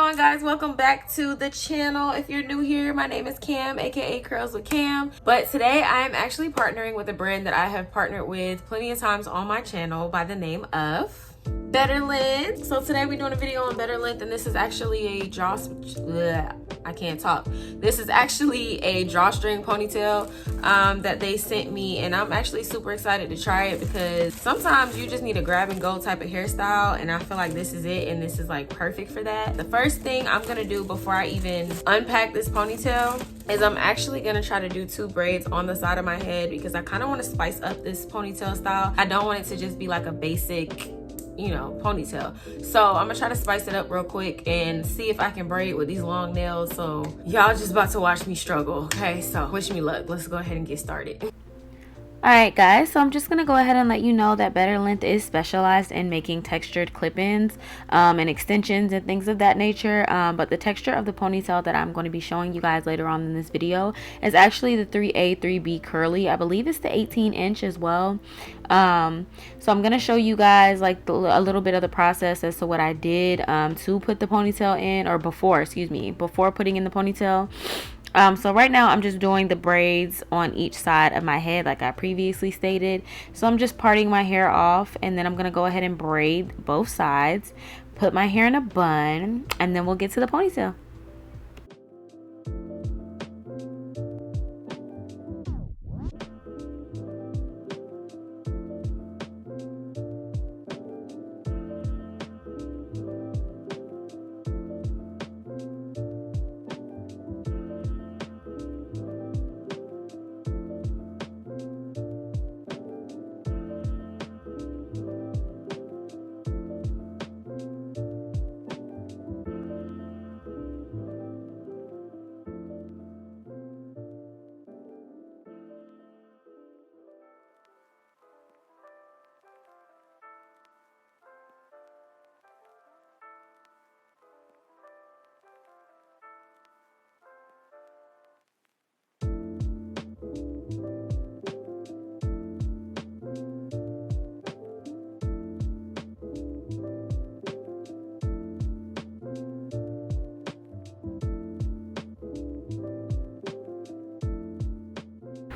on, guys? Welcome back to the channel. If you're new here, my name is Cam, aka Curls with Cam. But today I am actually partnering with a brand that I have partnered with plenty of times on my channel by the name of Betterlength. So today we're doing a video on Betterlength, and this is actually a This is actually a drawstring ponytail that they sent me, and I'm actually super excited to try it because sometimes you just need a grab and go type of hairstyle, and I feel like this is it, and this is like perfect for that. The first thing I'm gonna do before I even unpack this ponytail is I'm actually gonna try to do 2 braids on the side of my head because I kind of want to spice up this ponytail style. I don't want it to just be like a basic, you know, ponytail. So I'm gonna try to spice it up real quick and see if I can braid with these long nails. So y'all just about to watch me struggle, okay? So wish me luck. Let's go ahead and get started. Alright guys, so I'm just going to go ahead and let you know that Betterlength is specialized in making textured clip-ins and extensions and things of that nature. But the texture of the ponytail that I'm going to be showing you guys later on in this video is actually the 3A, 3B curly. I believe it's the 18-inch as well. So I'm going to show you guys like a little bit of the process as to what I did to put the ponytail in, or before putting in the ponytail. So right now I'm just doing the braids on each side of my head like I previously stated. So I'm just parting my hair off, and then I'm going to go ahead and braid both sides, put my hair in a bun, and then we'll get to the ponytail.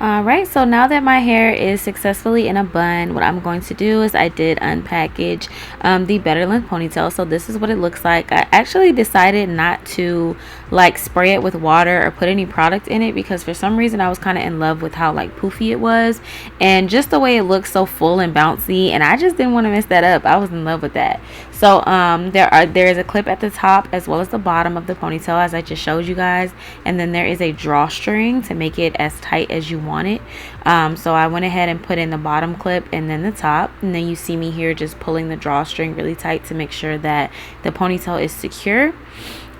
Alright, so now that my hair is successfully in a bun, what I'm going to do is I did unpackage the Betterlength ponytail. So this is what it looks like. I actually decided not to like spray it with water or put any product in it because for some reason I was kind of in love with how like poofy it was and just the way it looks so full and bouncy, and I just didn't want to mess that up. I was in love with that. So there is a clip at the top as well as the bottom of the ponytail as I just showed you guys, and then there is a drawstring to make it as tight as you want it. So I went ahead and put in the bottom clip and then the top, and then you see me here just pulling the drawstring really tight to make sure that the ponytail is secure.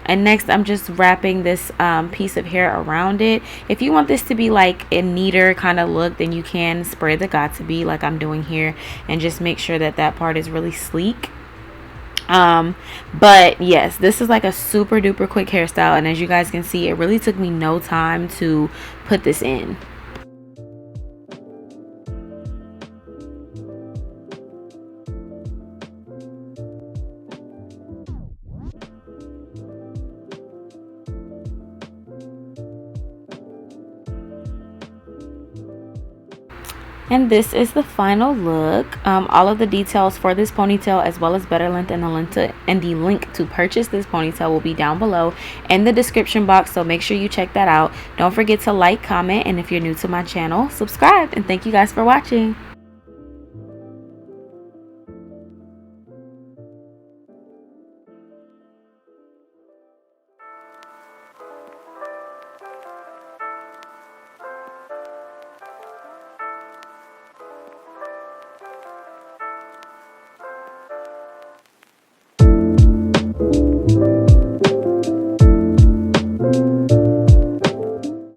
And next I'm just wrapping this piece of hair around it. If you want this to be like a neater kind of look, then you can spray the got-to-be like I'm doing here and just make sure that that part is really sleek. But yes, this is like a super duper quick hairstyle, and as you guys can see, it really took me no time to put this in. And this is the final look. All of the details for this ponytail as well as Betterlength and the link to purchase this ponytail will be down below in the description box, so make sure you check that out. Don't forget to like, comment, and if you're new to my channel, subscribe. And thank you guys for watching.